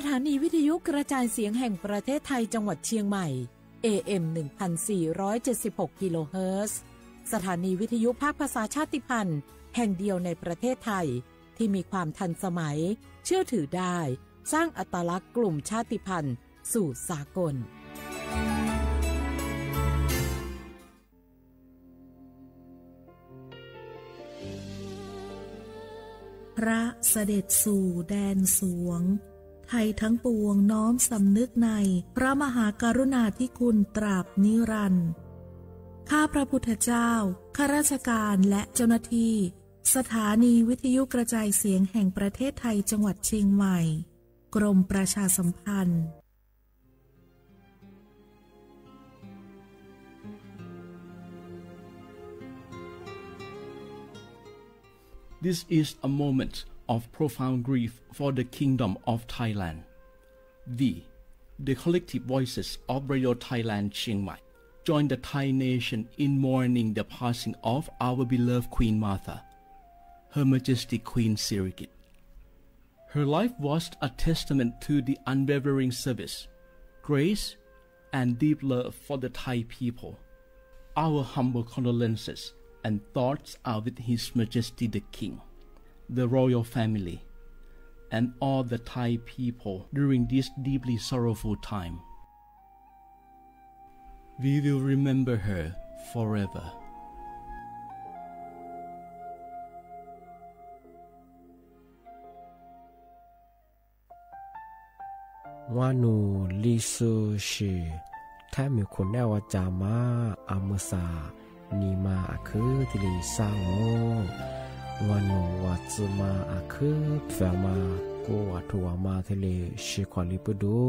ถานีวิทยุกระจายเสียงแห่งประเทศไทยจังหวัดเชียงใหม่ AM 1476 กิโลเฮิรตซ์สถานีวิทยุภาคภาษาชาติพันธุ์แห่งเดียวในประเทศไทยที่มีความทันสมัยเชื่อถือได้สร้างอัตลักษณ์กลุ่มชาติพันธุ์สู่สากลพระเสด็จสู่แดนสวงไทยทั้งปวงน้อมสำนึกในพระมหากรุณาธิคุณตราบนิรันดร์ข้าพระพุทธเจ้าข้าราชการและเจ้าหน้าที่สถานีวิทยุกระจายเสียงแห่งประเทศไทยจังหวัดเชียงใหม่กรมประชาสัมพันธ์This is a moment of profound grief for the Kingdom of Thailand. The collective voices of Radio Thailand Chiang Mai, join the Thai nation in mourning the passing of our beloved Queen Martha, Her Majesty Queen Sirikit. Her life was a testament to the unwavering service, grace, and deep love for the Thai people. Our humble condolences and thoughts are with His Majesty the King, the royal family, and all the Thai people during this deeply sorrowful time. We will remember her forever. ว่านูลิซูชีถ้ามีคนแนวจามาอามุสานีมาอาคือทิลิสร้างโง่วานูวัดซึมาอาคือแฝมากูวัดทัวมาทิลิชิควาลิปุดู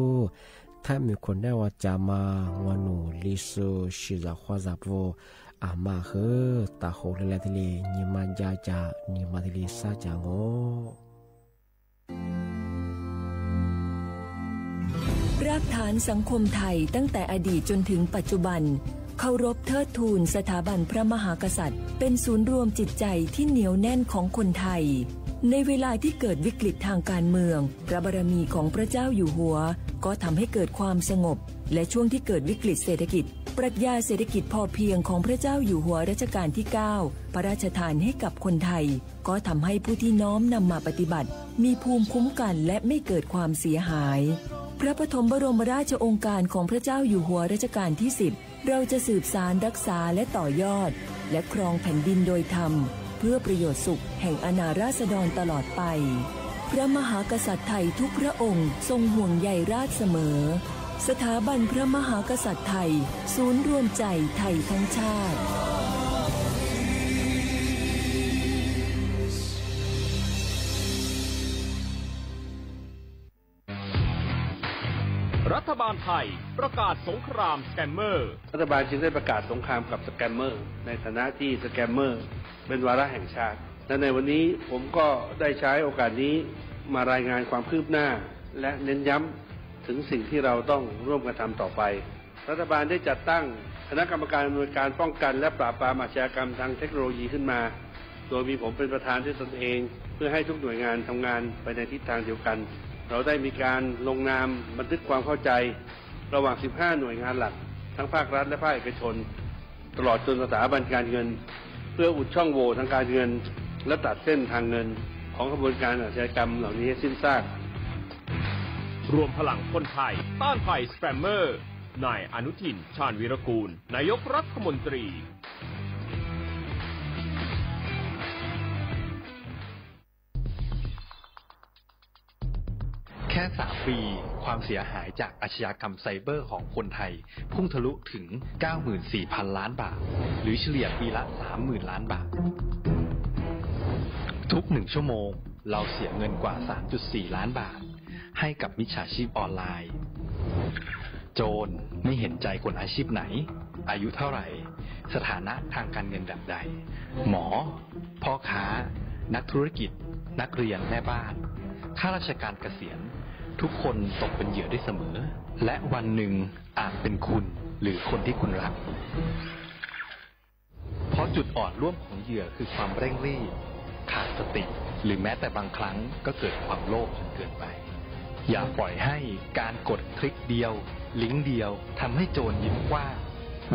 ถ้ามีคนแนวจามาวานูลิซูชิจะขวาจับโวอามาคือตาโคเลเลทิลินีมาจาจานีมาทิลิซาจางโง่รากฐานสังคมไทยตั้งแต่อดีตจนถึงปัจจุบันเคารพเทิดทูนสถาบันพระมหากษัตริย์เป็นศูนย์รวมจิตใจที่เหนียวแน่นของคนไทยในเวลาที่เกิดวิกฤตทางการเมืองพระบารมีของพระเจ้าอยู่หัวก็ทำให้เกิดความสงบและช่วงที่เกิดวิกฤตเศรษฐกิจปรัชญาเศรษฐกิจพอเพียงของพระเจ้าอยู่หัวรัชกาลที่9พระราชทานให้กับคนไทยก็ทำให้ผู้ที่น้อมนำมาปฏิบัติมีภูมิคุ้มกันและไม่เกิดความเสียหายพระปฐมบรมราชโองการของพระเจ้าอยู่หัวรัชกาลที่10เราจะสืบสานรักษาและต่อยอดและครองแผ่นดินโดยธรรมเพื่อประโยชน์สุขแห่งอาณาราษฎรตลอดไปพระมหากษัตริย์ไทยทุกพระองค์ทรงห่วงใยราษฎร์เสมอสถาบันพระมหากษัตริย์ไทยศูนย์รวมใจไทยทั้งชาติรัฐบาลไทยประกาศสงครามสแกมเมอร์รัฐบาลจึงได้ประกาศสงครามกับสแกมเมอร์ในฐานะที่สแกมเมอร์เป็นวาระแห่งชาติและในวันนี้ผมก็ได้ใช้โอกาสนี้มารายงานความคืบหน้าและเน้นย้ำถึงสิ่งที่เราต้องร่วมกันทำต่อไปรัฐบาลได้จัดตั้งคณะกรรมการอำนวยการป้องกันและปราบปรามอาชญากรรมทางเทคโนโลยีขึ้นมาโดยมีผมเป็นประธานด้วยตนเองเพื่อให้ทุกหน่วยงานทำงานไปในทิศทางเดียวกันเราได้มีการลงนามบันทึกความเข้าใจระหว่าง15หน่วยงานหลักทั้งภาครัฐและภาคเอกชนตลอดจนสถาบันการเงินเพื่ออุดช่องโหว่ทางการเงินและตัดเส้นทางเงินของกระบวนการอาชญากรรมเหล่านี้ให้สิ้นซากรวมพลังคนไทยต้านภัยสแกมเมอร์นายอนุทินชาญวีรกูลนายกรัฐมนตรีแค่3 ปีความเสียหายจากอาชญากรรมไซเบอร์ของคนไทยพุ่งทะลุถึง 94,000 ล้านบาทหรือเฉลี่ยปีละ 30,000 ล้านบาททุก1ชั่วโมงเราเสียเงินกว่า 3.4 ล้านบาทให้กับมิจฉาชีพออนไลน์โจรไม่เห็นใจคนอาชีพไหนอายุเท่าไหร่สถานะทางการเงินแบบใดหมอพ่อค้านักธุรกิจนักเรียนแม่บ้านข้าราชการเกษียณทุกคนตกเป็นเหยื่อได้เสมอและวันหนึ่งอาจเป็นคุณหรือคนที่คุณรักเพราะจุดอ่อนร่วมของเหยื่อคือความเร่งรีบขาดสติหรือแม้แต่บางครั้งก็เกิดความโลภจนเกินไป อย่าปล่อยให้การกดคลิกเดียวลิงก์เดียวทำให้โจรยิ้มกว้าง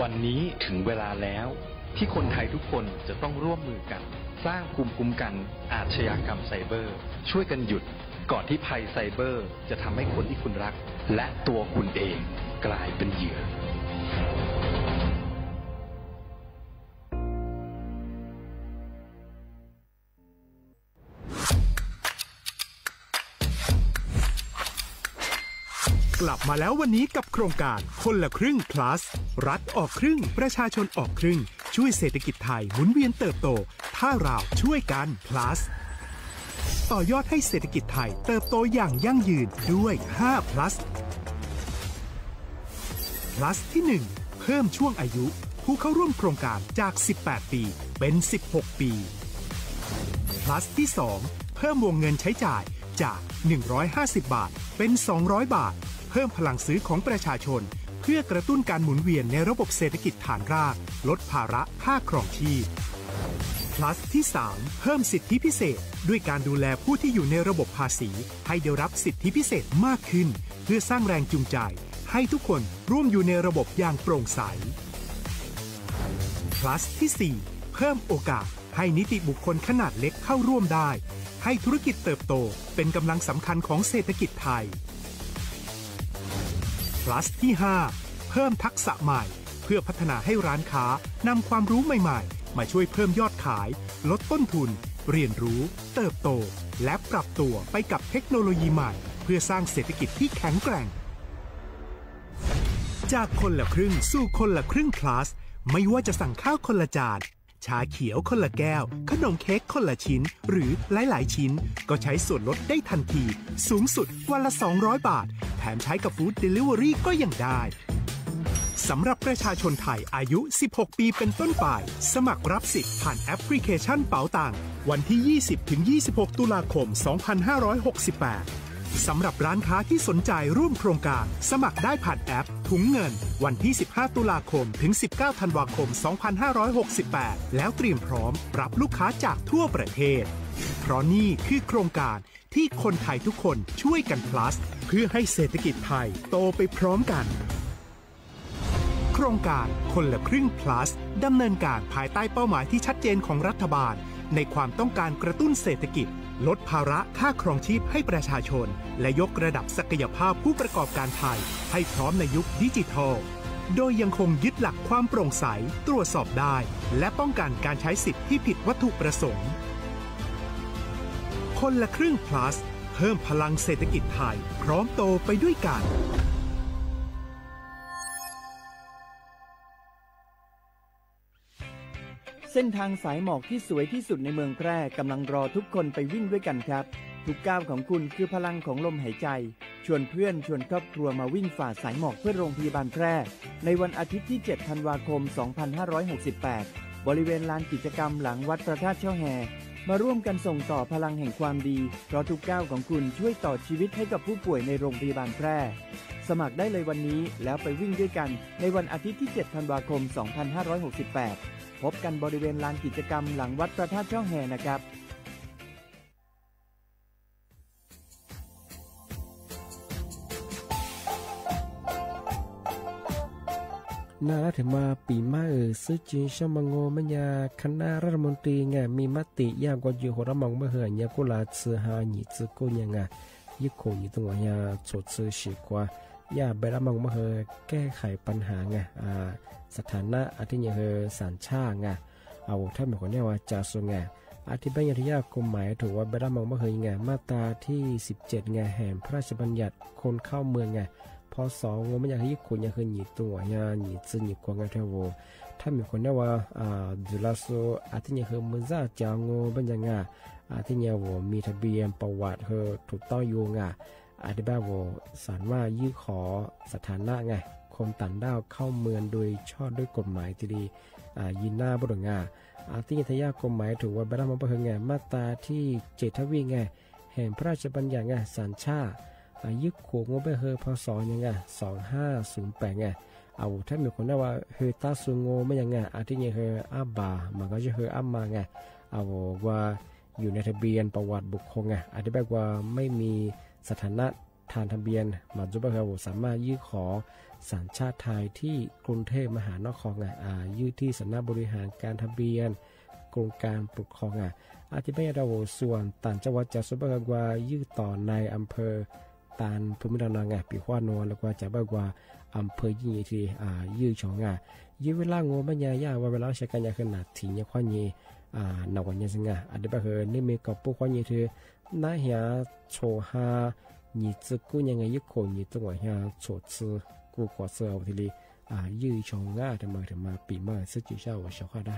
วันนี้ถึงเวลาแล้วที่คนไทยทุกคนจะต้องร่วมมือกันสร้างภูมิคุ้มกันอาชญากรรมไซเบอร์ช่วยกันหยุดก่อนที่ภัยไซเบอร์จะทำให้คนที่คุณรักและตัวคุณเองกลายเป็นเหยื่อก ลับมาแล้ววันนี้กับโครงการคนละครึ่ง plus รัฐออกครึ่งประชาชนออกครึ่งช่วยเศรษฐกิจไทยหมุนเวียนเติบโตถ้าเราช่วยกัน plus ต่อยอดให้เศรษฐกิจไทยเติบโตอย่างยั่งยืนด้วย5 plus plus ที่ 1 เพิ่มช่วงอายุผู้เข้าร่วมโครงการจาก18ปีเป็น16ปี plus ที่ 2 เพิ่มวงเงินใช้จ่ายจาก150บาทเป็น200บาทเพิ่มพลังซื้อของประชาชนเพื่อกระตุ้นการหมุนเวียนในระบบเศรษฐกิจฐานรากลดภาระค่าครองชีพ plus ที่ 3 เพิ่มสิทธิพิเศษด้วยการดูแลผู้ที่อยู่ในระบบภาษีให้ได้รับสิทธิพิเศษมากขึ้นเพื่อสร้างแรงจูงใจให้ทุกคนร่วมอยู่ในระบบอย่างโปร่งใส plus ที่ 4 เพิ่มโอกาสให้นิติบุคคลขนาดเล็กเข้าร่วมได้ให้ธุรกิจเติบโตเป็นกำลังสำคัญของเศรษฐกิจไทย plus ที่ 5 เพิ่มทักษะใหม่เพื่อพัฒนาให้ร้านค้านำความรู้ใหม่ๆมาช่วยเพิ่มยอดขายลดต้นทุนเรียนรู้เติบโตและปรับตัวไปกับเทคโนโลยีใหม่เพื่อสร้างเศรษฐกิจที่แข็งแกร่งจากคนละครึ่งสู่คนละครึ่ง plus ไม่ว่าจะสั่งข้าวคนละจานชาเขียวคนละแก้วขนมเค้กคนละชิ้นหรือหลายๆชิ้นก็ใช้ส่วนลดได้ทันทีสูงสุดวันละ200บาทแถมใช้กับฟู้ดเดลิเวอรี่ก็ยังได้สำหรับประชาชนไทยอายุ16ปีเป็นต้นไปสมัครรับสิทธิ์ผ่านแอปพลิเคชันเป๋าตังวันที่ 20-26 ตุลาคม 2568สำหรับร้านค้าที่สนใจร่วมโครงการสมัครได้ผ่านแอปถุงเงินวันที่15ตุลาคมถึง19ธันวาคม2568แล้วเตรียมพร้อมรับลูกค้าจากทั่วประเทศเพราะนี่คือโครงการที่คนไทยทุกคนช่วยกัน plus เพื่อให้เศรษฐกิจไทยโตไปพร้อมกันโครงการคนละครึ่ง plus ดำเนินการภายใต้เป้าหมายที่ชัดเจนของรัฐบาลในความต้องการกระตุ้นเศรษฐกิจลดภาระค่าครองชีพให้ประชาชนและยกระดับศักยภาพผู้ประกอบการไทยให้พร้อมในยุคดิจิทัลโดยยังคงยึดหลักความโปร่งใสตรวจสอบได้และป้องกันการใช้สิทธิที่ผิดวัตถุประสงค์คนละครึ่ง plus เพิ่มพลังเศรษฐกิจไทยพร้อมโตไปด้วยกันเส้นทางสายหมอกที่สวยที่สุดในเมืองแพร่กำลังรอทุกคนไปวิ่งด้วยกันครับทุกก้าวของคุณคือพลังของลมหายใจชวนเพื่อนชวนครอบครัวมาวิ่งฝ่าสายหมอกเพื่อโรงพยาบาลแพร่ในวันอาทิตย์ที่7ธันวาคม2568บริเวณลานกิจกรรมหลังวัดพระธาตุช่อแฮมาร่วมกันส่งต่อพลังแห่งความดีเพราะทุกก้าวของคุณช่วยต่อชีวิตให้กับผู้ป่วยในโรงพยาบาลแพร่สมัครได้เลยวันนี้แล้วไปวิ่งด้วยกันในวันอาทิตย์ที่7ธันวาคม2568พบกันบริเวณลานกิจกรรมหลังวัดพระธาตุช่อแฮนะครับน่าถึงมาปีมาซื้อจีนชมังโงมัญญาคณะรัฐมนตรีไงมีมติยากกว่าอยู่หัวมองเมื่อเหื่อยกุลาซื้อหาหนีซื้อกูยังไงยิ่งคงอยู่ตรงนี้สดซื้อฉีกว่าอย่าไปรับมองเมื่อเหื่อยแก้ไขปัญหาไงสถานะอาทิตย์ยังเหื่อยสัญชาติไงเอาถ้าเหมือนคนนี้ว่าจะส่งไงอาทิตย์บัญญัติยากกฎหมายถือว่าไปรับมองเมื่อเหื่อยไงมาตราที่17ไงแห่งพระราชบัญญัติคนเข้าเมืองไงพอ2งมันอยากให้คนอยากให้หนีตัวหนีซึหนีกว่าไงเท่าว่าถ้ามีคนเนี่ยว่าจุลาโซอาทิตย์ยังมือซ่าจางเป็นยังไงอาทิตย์ยังว่ามีทะเบียนประวัติถูกต้องอยู่ไงอาทิตย์แบบว่าสารว่ายื่นขอสถานะไงคนต่างด้าวเข้าเมืองโดยชอบด้วยกฎหมายที่ดียินหน้าบุรุษไงอาทิตย์ทยากฎหมายถือว่าบรรดามันเป็นไงมาตราที่7ทวีไงแห่งพระราชบัญญัติไงสัญชาติยึดขวงงไปเฮอพศยังไง2508ไงเอาถ้ามีคนได้ว่าเฮตาซุงโงไม่ยังไงอาทิตย์ยังเฮอาบามันก็จะเฮอามาไงเอาว่าอยู่ในทะเบียนประวัติบุคคลไงอาทิตย์แบบว่าไม่มีสถานะ ทานทะเบียนมาจุบะครับสามารถยื่นขอสัญชาติไทยที่กรุงเทพมหานครยื่นที่สำนักบริหารการทะเบียนกรมการปกครองอาทิตย์ไม่เราส่วนต่างจังหวัดจะสุบะกว่ายื่นต่อในอำเภอตานภูมิลำเนาปีขวานนแล้วก็จะบอกว่าอำเภอยี่ที่ยื่นชงยื่นเวลางูมันยาว่าเวลาใช้การยาขนาดถี่เนี่ยควานี้นวันยังไงอันเดียบเหนี่มีกับพวกควานี้คือน่าเหียโชฮา你自古ยังไงยุคคน你ตัวเหียโชชื่อกูกว่าเสือทีนี้ยื่นชงทำไมถึงมาปีมาซึ่งจุดเช้าว่าชาวได้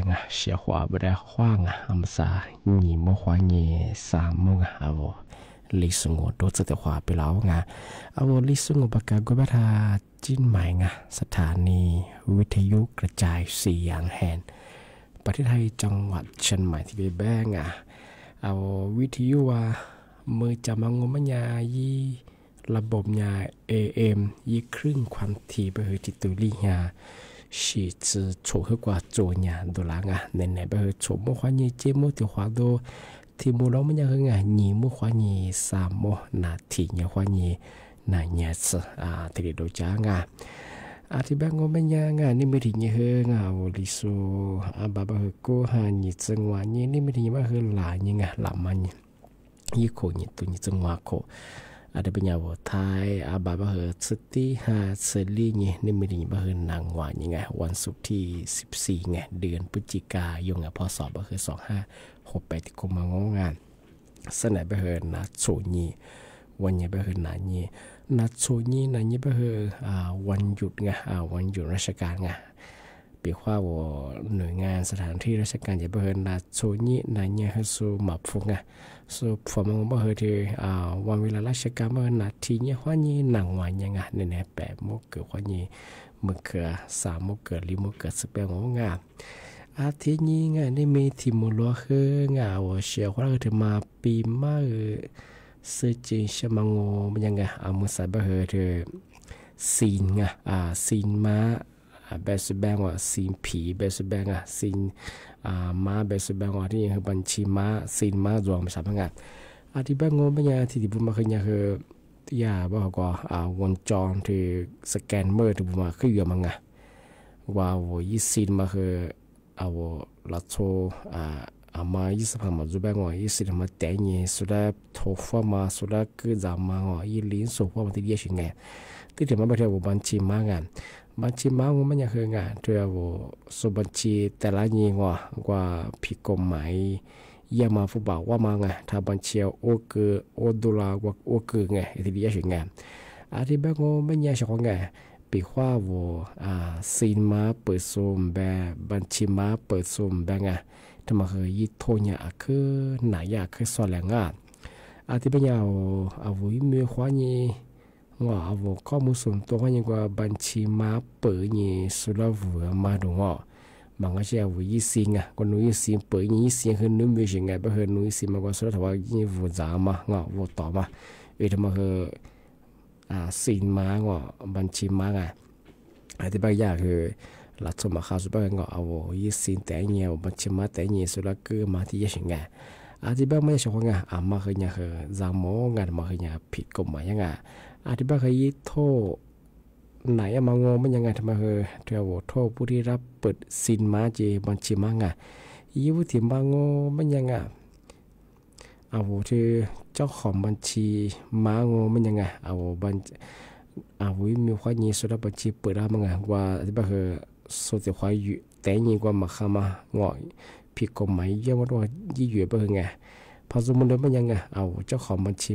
งะเสียขวาบ่ได้ขว้างอัมซาหนีบ่ขวาหนี3โมงเอาลิสงโดจะแต่ขวาไปแล้วไงเอาลิสงปากกาก็บัทาจิ้นใหม่ไงสถานีวิทยุกระจายเสียงแห่งประเทศไทยจังหวัดเชียงใหม่ที่ไปแบ้งเอาวิทยุว่ามือจะมางมยายีระบบยา AM ยีครึ่งความถี่ไปคือจิตุลียา是指错去挂做年多啦奶奶不是错么话你节目的话都题目老么样个你么话你啥么那题你话你那年子这里都讲ที่บ้านก็ไม่ยากนี่ไม่ถึงเฮงวันลิโซบาบาเฮก็หานี่จังหวะนี่ไม่ถึงว่าเฮหลายยังหลามันยี่โคนี่ตัวนี่จังหวะโคada penyawa Thai บาบาเฮสติหาเซลีนี่ไม่ถึงว่าเฮนางวันยังวันศุกร์ที่14เดือนพฤศจิกายนพศบาเฮ2568ที่กุมางงานสนับเฮนัดโซนี่วันนี้บาเฮนานี่นัดโซนี่นั่นนี่บาเฮวันหยุดวันหยุดราชการเปียกว่าหน่วยงานสถานที่ราชการจะบาเฮนัดโซนี่นั่นนี่ให้สูมาฟุกสูฟอร์มบาเฮที่วันเวลาราชการบาเฮนัดที่นี่วันนี้หนังวันยังเนี่ย8 โมงเกิดวันนี้มื้อเกิด3 โมงเกิด4 โมงเกิด18 โมงที่นี่นี่มีที่มูลค่าว่าเชียวว่าจะมาปีมาสื่อจีนชมังโงมันยังมุสาบะเฮเธอซีนซีนม้าเบสแบงว่าซีนผีเบสแบงซีนม้าเบสแบงว่าที่ยังบัญชีม้าซีนม้ารวมสามงที่บ้านโงมันยังที่บุมาคือยังคือยาบ่ก็วงจรที่สแกนเมอร์ที่บุมาคือเยอะมั้งว่ายี่ซีนมาคือลัดโซมา25มาจุบงว่า20มาแต่เนี่ยสุดาทฟมาสุดาคือจามาว่าลิ้นสุขว่ามันที่เดียชิงที่เดี๋ยวมาไปเที่ยวบัญชีมาบัญชีมามันยังคือเที่ยวสุบัญชีแต่ละยี่ว่าผิดกฎหมายอย่ามาฟุบบอกว่ามาถ้าบัญชีโอเกอโอดอลลาร์ว่าโอเกอที่เดียชิงที่บ้านก็ไม่ยังชอบปีว่าซีนมาเปิดซูมแบบบัญชีมาเปิดซูมแบบทำไมคือยี่โทเนี่ยคือไหนคือสอนแรงที่เป็นเอาวิมีความยี่ว่าเอาข้อมูลส่วนตัวว่ายังว่าบัญชีมาเปิดยี่สุดแล้วหัวมาดูบางก็จะเอายี่สิงคนนู้ยี่สิงเปิดยี่สิงคือนู้มีสิ่งแบบคือนู้ยี่สิงมากกว่าสุดแล้วว่ายี่หัวจ่ามาหัวต่อมาทำไมคือซีนมาบัญชีมาที่บางอย่างคือหลักสมข่าวสุดบ้างเอายี่สิงแต่เนี่ยบัญชีมาแต่เนี่ยสุดแล้วก็มาที่ยี่สิงที่บางไม่ใช่ว่ามาคือเนี่ยคือจามโมมาคือเนี่ยผิดกฎหมายยังที่บางคือยี่โทไหนมางงมันยังทำไมคือเที่ยวโทผู้ที่รับเปิดสินมาเจบัญชีมายี่ผู้ที่มางงมันยังเอาที่เจ้าของบัญชีมางงมันยังเอาบัญมีความยิ่งสุดบัญชีเปิดได้มั้งว่าที่บางคือสุดที่ความอยู่แต่ยิ่งกว่ามาข้ามผิดกฎหมายเยอะมากว่ายี่อยู่บางคือพอสมมติมันยังเอาเจ้าของบัญชี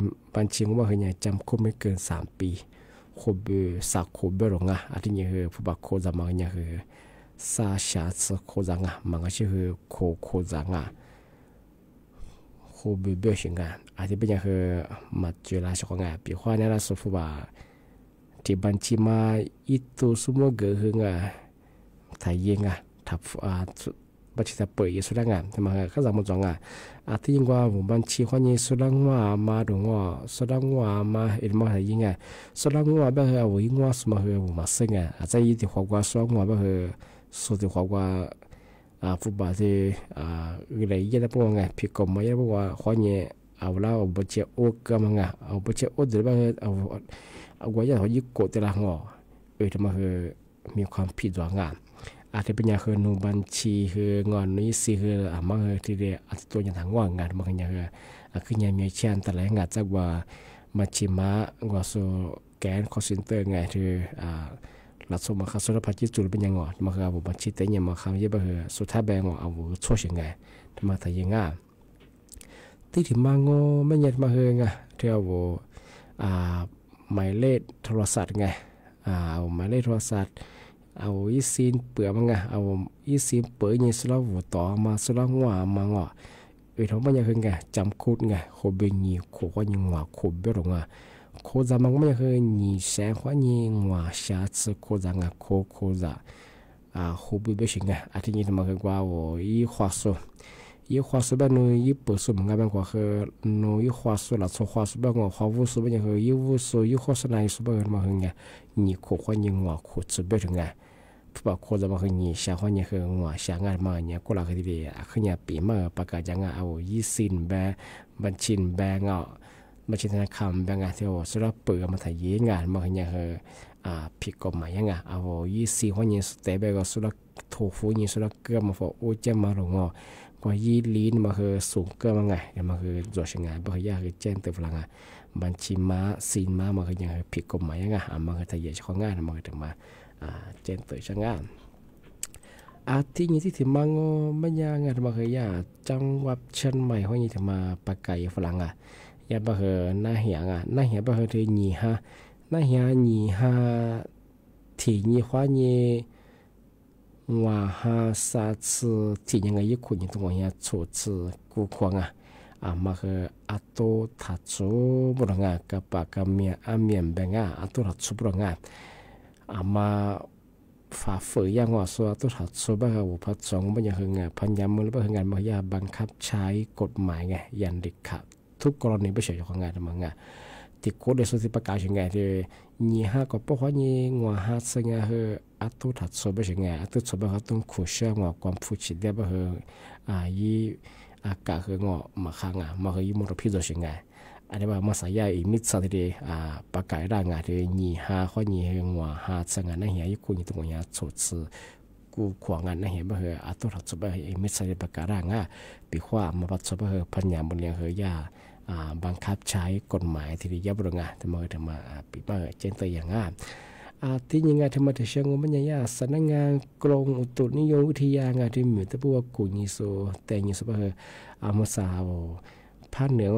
ว่าคือจำคุกไม่เกิน3 ปีโคเบสักโคเบหลงที่นี่คือผู้บักโคจามันเนี่ยคือซาชาสโคจังมันก็คือโคจังโคเบเบชิงที่เป็นยังคือมาเจอราชกปีข้อนี้เราสุภาพที่บัญชีมาอีตัวสมมติเกิดขึ้นไทยยังทับบัญชีจะเปิดสุดงทำไมเขาจะมาจองที่ยิ่งกว่าบัญชีข้อนี้สุดว่ามาดูสุดว่ามามาไทยยังสุดว่าแบบเอายิ่งว่าสมัยมาซึ่งอาจจะยิ่งที่ขวากว่าสุดว่าแบบสุดที่ขวากว่าฟุตบอลที่อะไรยังได้พวกผิดกฎหมายยังได้พวกข้อนี้เอาแล้วบัญชีโอกก็มั้งเอาบัญชีโอกหรือว่าเอาไว้อย่างเขายึดกฎแต่ละทำไมคือมีความผิดหวังที่เป็นอย่างคือนูบัญชีคืองอนนี้สิคือมาคือที่เดียตัวอย่างทางว่างมันคืออย่างคืออย่างมีเช่นแต่ละจากว่าบัญชีมาว่าโซแกนคอสินเตอร์คือหลักสมคาสุรพัฒน์จุลเป็นอย่างมันคือเอาบัญชีแต่ยังมาคำยี่ก็คือสุดท้ายแบงเอาช่วยยังทำไมแต่ยังที่ถึงมาโง่ไม่ยันมาคือที่เอาหมายเลขโทรศัพท์เอาหมายเลขโทรศัพท์ เอาอีซีนเปื่อมันไงเอาอีซีนเปื่อยิงสุราหัวต่อมาสุราหัวมาเงาะท้องมันยังคือไงจำคูดไงโคเบญีโคว่ายิงหัวโคเบรองอ่ะโคจามันก็ไม่ยังคือญีแสงว่ายิงหัวชาซึโคจางอ่ะโคจาโคเบเบชิงไงอาทิตย์นี้ทำมาคือกว่าโอ้ยขวาสุยี่ขวาสุแบบนู้ยี่เปิดสุมันก็เป็นกว่าคือนู้ยี่ขวาสุหลักสุขวาสุแบบงอขวาวุสุแบบยังคือยี่วุสุยี่ขวาสุในสุแบบมาคือไงญีโคว่ายิงหัวโคสุแบบถึงไงผู้โคจะมาคือญีชาว่ายิงคือหัวชางานมาเนี่ยก็หลักคือดีอ่ะคือเนี่ยปีมาประกาศจังอ่ะเอายี่สินแบบัญชีแบงอ่ะบัญชีธนาคารแบงอ่ะที่ว่าสุดเปิดมาถ่ายยี่งานมาคือเนี่ยคือผิดกฎหมายยังไงเอายี่สิว่ายิงสเตเบก็สุดถูกฟูยิงสุดเกือบมาพอโอ้เจ้ามาหลงอ่ะก็ยี่ลีนมาคือสูงเกินมาไงเดี๋ยวมาคือจดช่างงานบ่อยากคือแจ้งเตือนพลังงานบัญชีม้าซีนม้ามาคือยังผิดกฎหมายยังไงมาคือทะเยอช่องงานมาคือถึงมาแจ้งเตือนช่างงานที่นี้ที่ถึงมางอไม่ยางานมาคือยาจังหวัดเชียงใหม่เขานี่ถึงมาปากไก่ฝรั่งยามาคือหน้าเหียงหน้าเหียมาคือที่ยี่ห้าหน้าเหียยี่ห้าที่ยี่ห้ายี่ว่าหาซาซึที่ยังไงยุคุณยังต้องว่า处置กูควงมาคืออัตถัดสูบรงกับปากเมียเมียนแบงอัตถัดสูบรงมาฝ่าฝืนยังว่าส่วนอัตถัดสูบว่าพัดสองมันยังคืองานพันยามือหรือว่าคืองานมายาบังคับใช้กฎหมายไงยันเด็กขาดทุกกรณีไม่ใช่ของงานทำงานที่โคเดสุสิประกาศยังไงที่ยี่ห้าก็เพราะว่ายี่งัวห้าซึ่งคืออัตุถัดโซบยังไงอัตุโซบเขาต้องขุดเชื่องัวความฟูจิเดียบคือยี่อากาศคืองัวมาข้างมาคือยี่มรพิษยังไงอันนี้ว่ามาสายอีมิตรสัตย์ที่ประกาศร่างงานที่ยี่ห้าข้อยี่งัวห้าซึ่งนั่นเหี้ยยี่คุณยี่ตรงนี้โซซื้อกูขวางงานนั่นเหี้ยบ่คืออัตุถัดโซบอีมิตรสัตย์ประกาศร่างปีขวามาปัดโซบคือพันยามบนเลี้ยงเฮียบังคับใช้กฎหมายที่ยับรงทำมาปีมาเจนตัวอย่างที่ยังไงทำมาถึงเชิงมันยังสำนักงานกรมอุตุนิยมวิทยางานที่มีแต่พวกกุญิโซแต่ยิโซคือมุสาวภาคเหนือ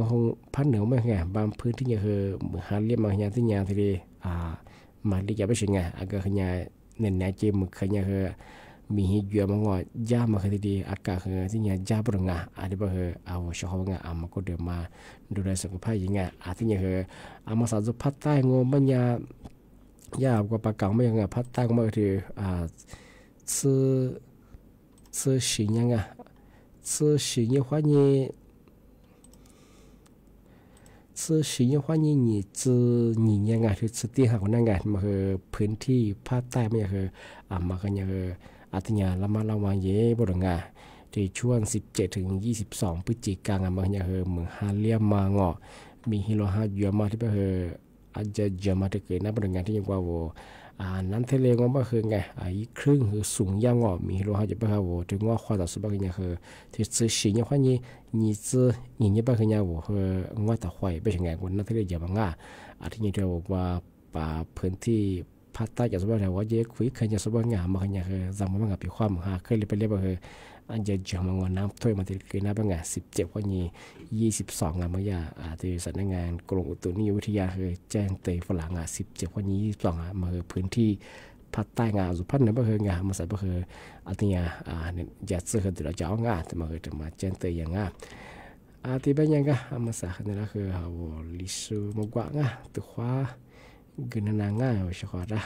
ไม่ไงบางพื้นที่ยังคือเหมือนหาเรียบมาอย่างที่ยางที่มาเรียกไม่ใช่ไงก็คือเนี่ยเน้นแนวเจมคือเนี่ยคือมีหิเยอะมากว่ายามาคือดีอากาศคือที่เนี่ยยาบรงอันนี้ก็คือเอาชาวบ้านมาก็เดี๋ยวมาดูแลสุขภาพยังไงที่เนี่ยคือมาสาวสุภาพใต้งมันยากว่าปากกาไม่ยังไงภาคใต้ก็มาคือซื้อสิยังไงซื้อสิยังว่านี่ซื้อสิยังว่านี่ซื้อนี่ยังไงคือซื้อที่หาคนนั่งไงมาคือพื้นที่ภาคใต้ไม่คือมาคือยังคือที่เนี่ยละมาละวางเย่บรงที่ช่วง17 ถึง 22 พฤศจิกายนมาเนี่ยคือเมืองฮาเลียมาเงาะมีฮิโรฮาเยอะมาที่เป็นคืออาจจะเยอะมาที่เกิดนับบรงที่ยังว่าว่าน้ำทะเลงว่าคือไงอีกครึ่งคือสูงย่างเงาะมีฮิโรฮาจะเป็นว่าถึงว่าความต่อสู้บางอย่างคือที่ซื้อสิเนี่ยว่านี่ซื้อนี่เป็นคือเนี่ยว่าคือว่าต่อควายเป็นยังไงคนน้ำทะเลเยอะมากที่นี่เราบอกว่าป่าพื้นที่ภาคใต้จะสมมติว่าเยอะคุยเคยจะสมมติงานมาขยันคือจำมันกับปีความหาเคยเรียบไปเรียบคืออันจะจำมันน้ำถ้วยมาติดคือน้ำเป็นงาน17 วันนี้22 งานมาที่สำนักงานกรมอุตุนิยมวิทยาคือแจ้งเตือนฝรั่ง17 วันนี้22มาคือพื้นที่ภาคใต้งานสุพรรณเนี่ยก็คืองานมาใส่ก็คืออันนี้อยากซื้อคือเราจะเอางานแต่มาคือจะมาแจ้งเตือนอย่างงานที่เป็นยังไงมาใส่กันนี่ก็คือเอาลิซูมากกว่างตัวขวาgenangan sekolah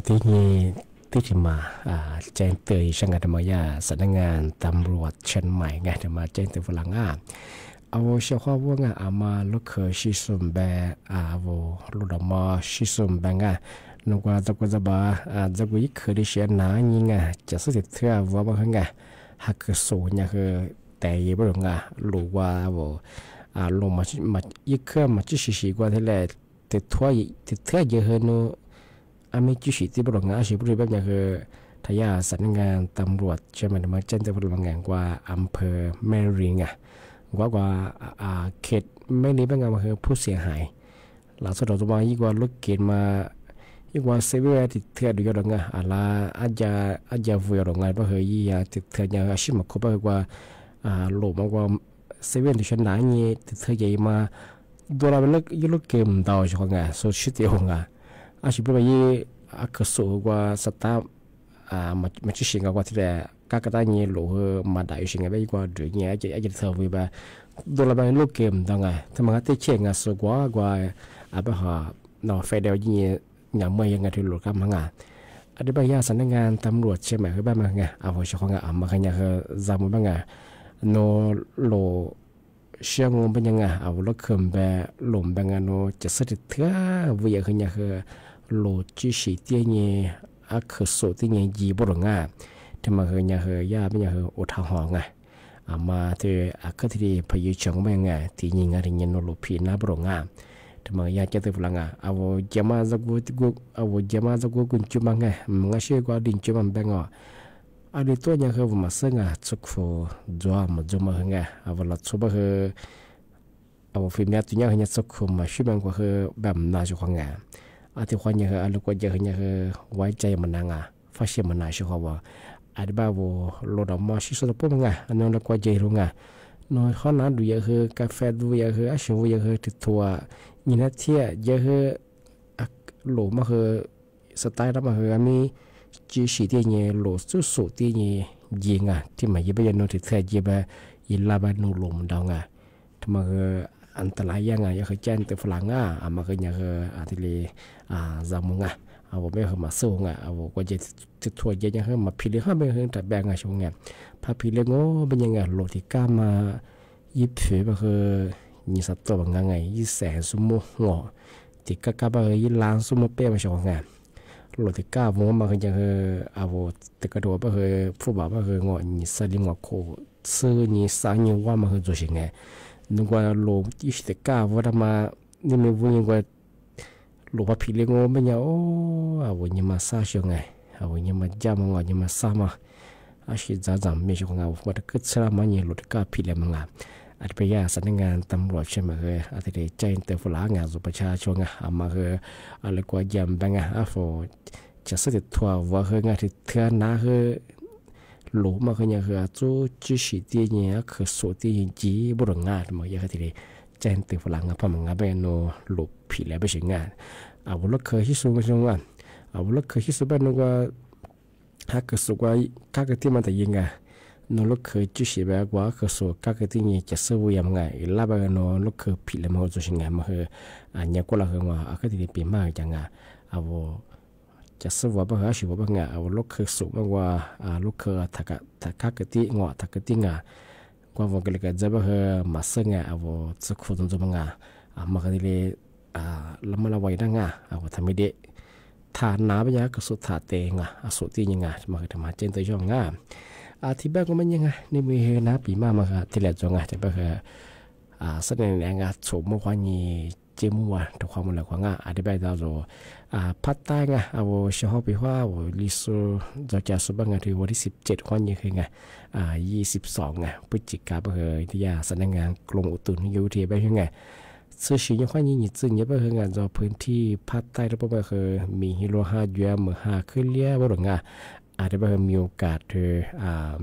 ที่นี่ที่จะมาแจ้งเตือนช่างการธรรมยาสำนักงานตำรวจเชียงใหม่ไงจะมาแจ้งเตือนฝรั่งเอาเชื่อว่าว่าไงอามาลูกเคยชิสุมเบลูกดมาชิสุมเบงนกว่าจะก็จะบ่าจะก็ยิ่งเคยได้เชียร์หนายิ่งจะสุดเท่าว่าบ้างหากสูงเนี่ยคือแต่ยังไม่รู้รู้ว่าลงมายิ่งเคลื่อนมาจุดสีกว่าที่แรกติดทั่วเยอะเฮนูไม่จุดสีที่บริงานสิบริแบบเนี่ยคือทายาสำนักงานตำรวจใช่ไหมมาแจ้งแต่บริงานกว่าอำเภอแม่ริงว่าเขตไม่นี้เป็นไงมาคือผู้เสียหายหลังสุดเราจะมายิ่งกว่าลูกเกณฑ์มายิ่งกว่าเซเว่นติดเถื่อนอยู่ตรงนั้นอาจจะวุ่นตรงนั้นเพราะเฮียติดเถื่อนอย่างอาชีพมันเขาบอกว่าหลบมากกว่าเซเว่นที่ฉันหนาเงี้ยติดเถื่อนใหญ่มาดูเราเป็นลูกเกมดาวใช่ไหมสุดชิดเดียวกันอาชีพแบบนี้ก็สูงกว่าสตาร์มันจะสิ่งกว่าที่แรกก็กระทั่งเงี้ยหลบมาได้สิ่งแบบนี้กว่าหรือเงี้ยอาจจะเท่าวิบดูเราเป็นลูกเกมดังไงถ้ามันก็เชี่ยงสูงกว่าแบบหาหน่อไฟเดียวเงี้ยอย่างเมื่อยังไงที่หลุดคำงานอธิบายสำนักงานตำรวจใช่ไหมคือบ้านมันไงเอาเฉพาะงานมาขยันคือจำมันไงโนโลเชื่องเป็นยังไงเอาลูกเขมแบบหลุมแบบโนจะสะดุดเท่าวิ่งขยันคือโลจีสีเตี้ยเนี่ยคือสูตรที่เนี่ยยีบลงง่ายที่มาคือเนี่ยคือย่าเป็นเนี่ยคืออุทาหรณ์ไงมาที่ก็ที่พยุชงเป็นยังไงที่ยิงอะไรเนี่ยโนโลพีน่าบลงง่ายทำไมอยากจะฝรั่งเอาเจ้ามาจากกูเอาเจ้ามาจากกูกุนจุมังไงมึงเชื่อว่าดินจุมันเป็นอ่ะอันนี้ตัวเนี่ยคือมาซึ่งสุขฟูจัวมาจุมาไงเอาละสุบคือเอาฟิล์มเนี่ยตัวเนี่ยคือสุขฟูมาชื่อมันก็คือแบบน่าจะความงามอันที่ความเนี่ยคืออันลูกก็เนี่ยคือไว้ใจมันนางฟ้าเชื่อมันน่าชื่อเขาว่าอันนี้แบบว่าโลดมาชิสุดปุ๊บไงอันนั้นลูกก็ใจรู้ไงน้อยข้อนั้นดูเยอะคือกาแฟดูเยอะคืออาชีพเยอะคือติดทัวยินดีเที่ยเยอะคือหลูมาคือสไตล์แล้วมาคือมีจีสีที่เนี่ยหลูสุดที่เนี่ยยิงที่มาเยอะไปยันโนติดเที่ยเยอะไปยินลาบานูหลุมดาวทำไมคืออันตรายยังยังคือแจ้งตัวฝรั่งมาคือยังคือที่เลยจำมึงเอาไม่คือมาสู้เอาก็จะติดทัวเยอะยังคือมาพิลึกเข้าไปคือแต่แบ่งช่วงพาพิลึกโง่เป็นยังไงโลที่ก้ามายิบผือมาคือยี่สัตว์ตัวบางไงยี่แสนสมุหัวที่ก้าไปยี่ล้านสมุเป้มาช่วงโลที่ก้าวงมาคือยังคือเอาติดกระโดดมาคือผู้บ่าวมาคืองอยี่สลิงงอโคซื้อยี่สายยี่ว่ามาคือตัวสิ่งนึกว่าโลยี่สิบก้าวว่ามานี่ไม่วุ่นยังว่าโลพาพิลึกโง่เป็นยังโอ้เอายี่มาซาช่วงเอายี่มาจ้ามงอยี่มาซามาอาชีพจำไม่ใช่ของเราว่าถ้าเกิดสละมันยี่หลุดก็ผิดแล้วมั้งอาจจะไปยาสำนักงานตำรวจใช่ไหมคืออาจจะได้แจ้งเตือนฝรั่งงานสุประชาชนมาคืออะไรกว่าย้ำแบบโฟจะสะดุดทัวร์ว่าคืองานที่เถื่อนนะคือหลูมาคือเนี่ยคือจู่จีสีที่เนี่ยคือสูตรที่จีบุรุษงานมาอย่างที่ได้แจ้งเตือนฝรั่งพอมันงานเป็นโนหลุดผิดแล้วไปใช้งานเอาบุรุษเคยที่สูงก็ช่วงเอาบุรุษเคยที่สุดเป็นนึกว่าถ้าเกิดสุกว่าถ้าเกิดที่มันแต่ยิงนลูกเคยจุดเสียแบบว่าคือส่วนก็คือที่นี่จะซื้อยังไงลาบกันนลูกเคยผิดแล้วมันจะสิ่งไงมันคือเนี่ยก็เราคือว่าก็ที่ได้เปลี่ยนมากจังเอาจะซื้อว่าเป็นอาชีพว่าเป็นไงเอาลูกเคยสูงมากว่าลูกเคยถ้าก็ที่งอถ้าก็ที่งกว่าวันก็เลยก็จะเป็นมาซื้อไงเอาสักคนตรงจะเป็นไงมันก็ที่เลยแล้วมันเอาไว้ได้ไงเอาทำไม่ได้ฐานน้ำไปยังก็สุดฐานเตงสุดที่ยังไงมันก็ทำมาเจนตัวช่องง่ายที่บ้านก็มันยังไงนี่มีนะปีมามาค่ะที่แหลจงจะเป็นแสดงแรงสมมติว่านี่เจ้ามัวถูกความมันเลยกว่าที่บ้านเราพัดใต้เอาเช้าไปว่าลิซูจะสุบังที่วันที่17วันนี้คือ22พฤศจิกายนที่ยาแสดงงานกรมอุตุนิยมวิทยาบ้านยังไงสื่อสิ่งวันนี้นี่จึงยังเป็นงานจากพื้นที่พัดใต้แล้วก็คือมีฮิโรฮาเยอะเหมือนขึ้นเลี้ยบหรืองอาจจะมีโอกาส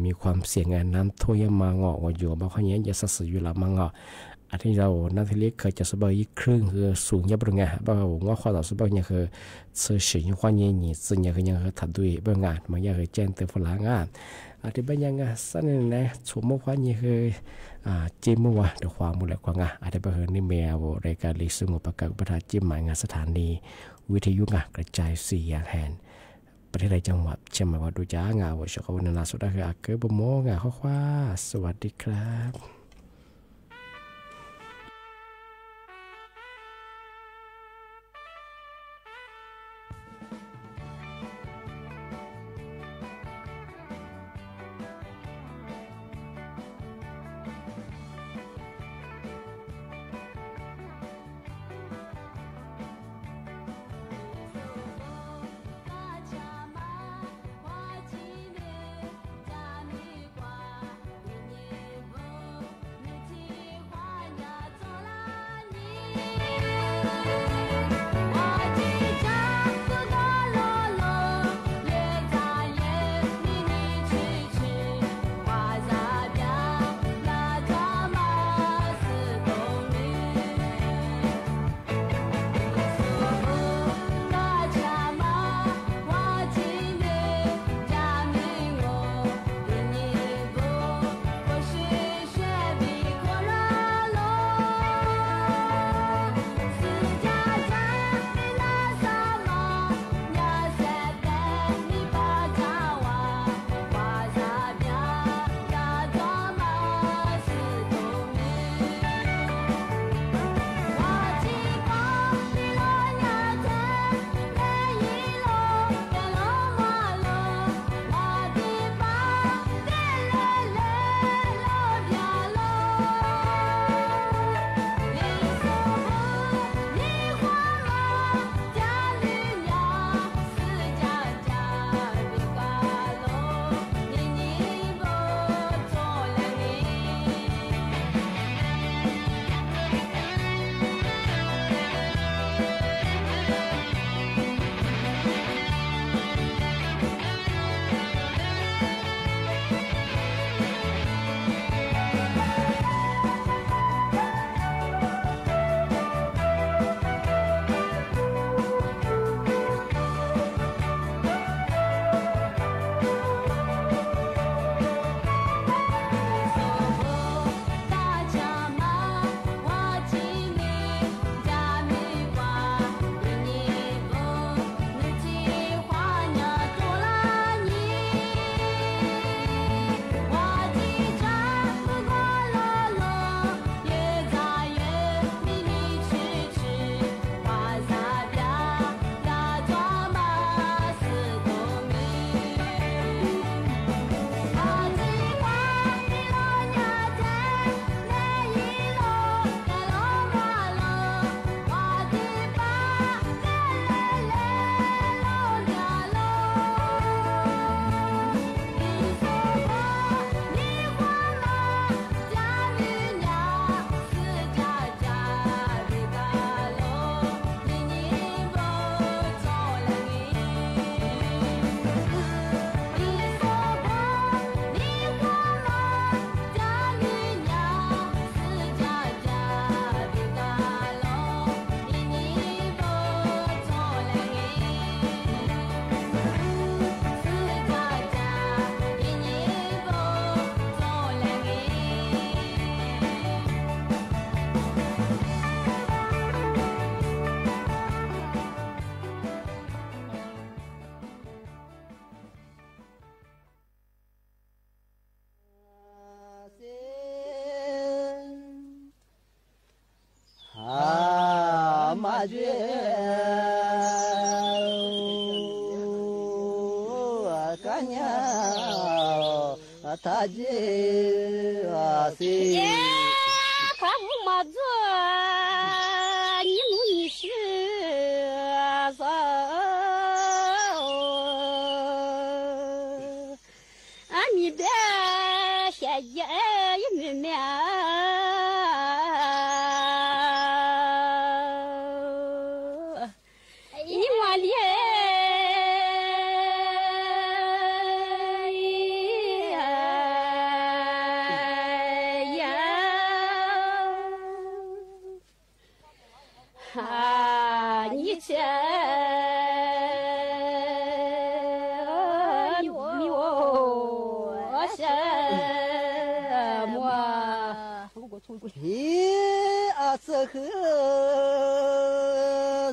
มีความเสี่ยงน้ำท่วมมาเงาะว่าอยู่บางครั้งจะสัตว์อยู่หลังมาเงาะอาทิตย์เรานักที่เล็กเคยจะสบายครึ่งคือสูงยับเป็นไงบางงาะข้อต่อสบายเนี่ยคือสื่อสิ่งวันนี้นี่ซึ่งยังคือยังคือถัดด้วยบางงานมันยังคือแจ้งเตือนฝรั่งอาทิตย์บางยังสั้นนะสมมติว่านี่คือจิมว่าเดี๋ยวความมูลกว่างอาจจะเป็นนี่เมียว่รายการลิซึ่งประกาศประธานจิมหมายงานสถานีวิทยุกระจาย4อย่างแห่ง ประเทศไทยจังหวัดเชียงใหม่ว่าดูจ้างาว่าชกวันนาสุดาคืออาเกบโมงาข้อคว้าสวัสดีครับ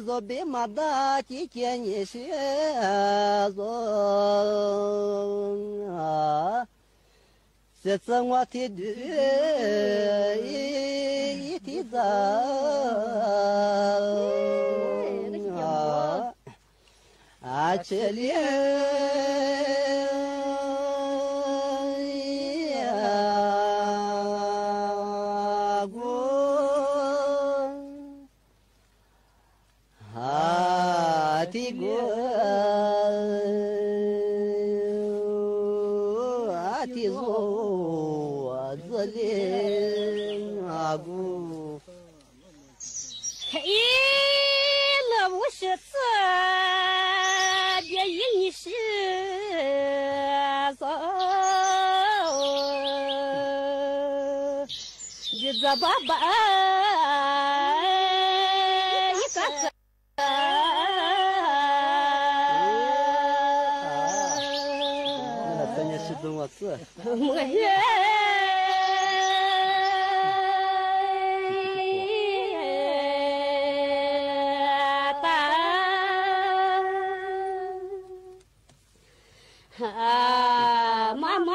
做别马达几件你是做啊，这次我提的一提早啊，这里。爸爸，你干啥？那咱也是懂我事。我也。妈妈。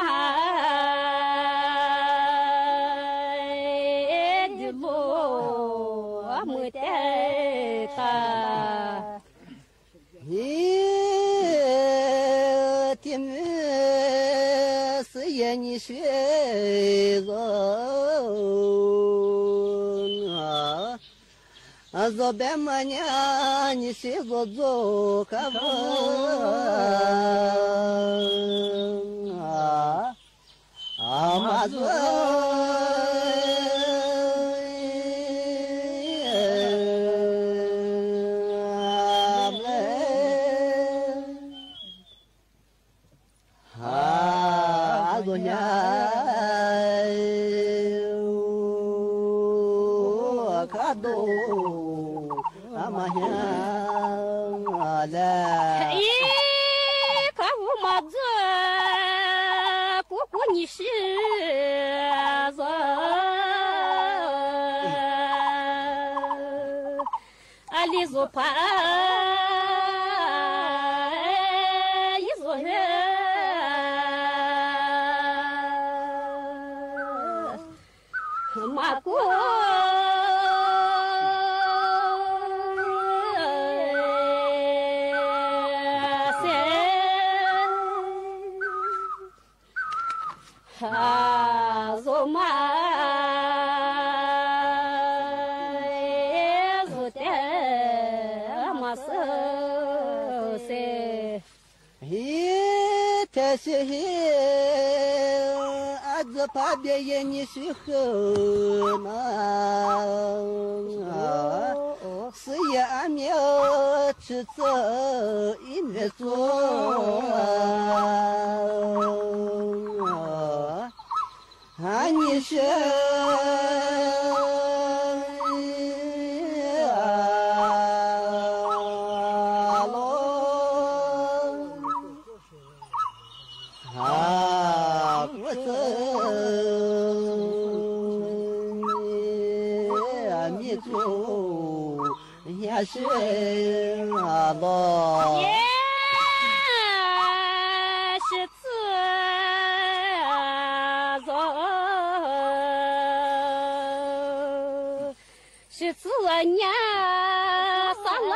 你学个啊，做白马娘，你学个做个不啊妈做。你是做啊，你做怕一做人马过。啊，做嘛？做的嘛是噻？嘿，他是嘿，啊，这旁边也你是好嘛？是也俺们吃这一面做。啊，你是啊，不是你做也是啊咯。是自年上了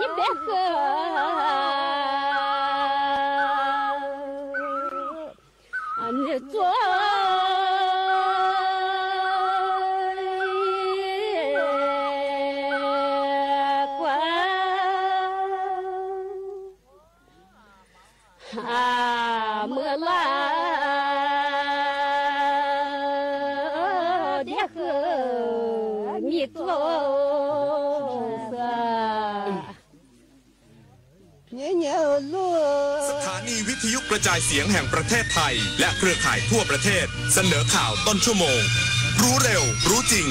100个，你做官啊，没啦。สถานีวิทยุกระจายเสียงแห่งประเทศไทยและเครือข่ายทั่วประเทศเสนอข่าวต้นชั่วโมงรู้เร็วรู้จริง